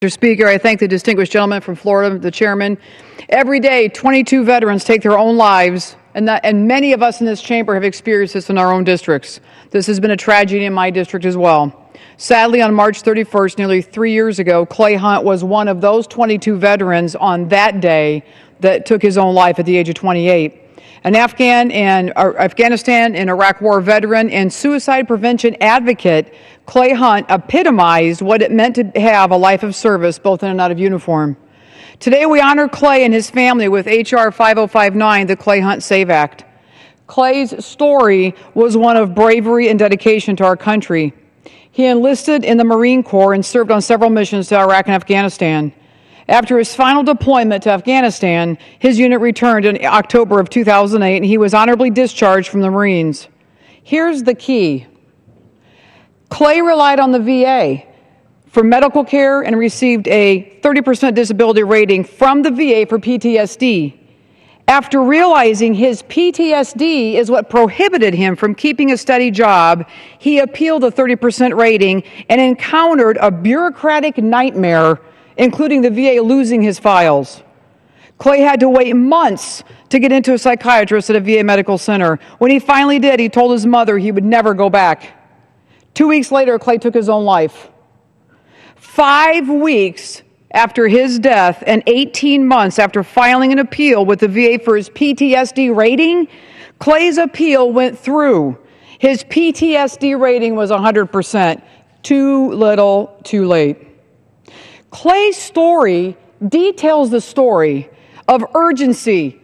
Mr. Speaker, I thank the distinguished gentleman from Florida, the chairman. Every day, 22 veterans take their own lives, and many of us in this chamber have experienced this in our own districts. This has been a tragedy in my district as well. Sadly, on March 31st, nearly 3 years ago, Clay Hunt was one of those 22 veterans on that day that took his own life at the age of 28. An Afghanistan and Iraq War veteran and suicide prevention advocate, Clay Hunt epitomized what it meant to have a life of service, both in and out of uniform. Today, we honor Clay and his family with H.R. 5059, the Clay Hunt Save Act. Clay's story was one of bravery and dedication to our country. He enlisted in the Marine Corps and served on several missions to Iraq and Afghanistan. After his final deployment to Afghanistan, his unit returned in October of 2008, and he was honorably discharged from the Marines. Here's the key. Clay relied on the VA for medical care and received a 30% disability rating from the VA for PTSD. After realizing his PTSD is what prohibited him from keeping a steady job, he appealed the 30% rating and encountered a bureaucratic nightmare, including the VA losing his files. Clay had to wait months to get into a psychiatrist at a VA medical center. When he finally did, he told his mother he would never go back. 2 weeks later, Clay took his own life. 5 weeks after his death and 18 months after filing an appeal with the VA for his PTSD rating, Clay's appeal went through. His PTSD rating was 100%. Too little, too late. Clay's story details the story of urgency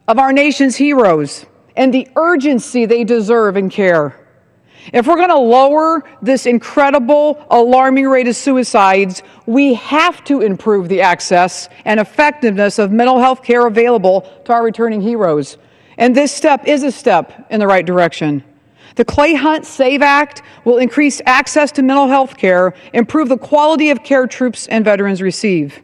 of our nation's heroes and the urgency they deserve and care. If we're going to lower this incredible, alarming rate of suicides, we have to improve the access and effectiveness of mental health care available to our returning heroes. And this step is a step in the right direction. The Clay Hunt Save Act will increase access to mental health care, improve the quality of care troops and veterans receive.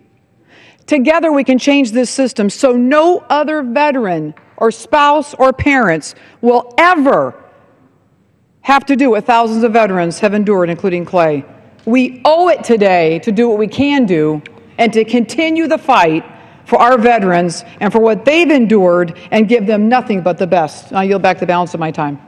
Together, we can change this system so no other veteran or spouse or parents will ever have to do what thousands of veterans have endured, including Clay. We owe it today to do what we can do and to continue the fight for our veterans and for what they've endured and give them nothing but the best. I yield back the balance of my time.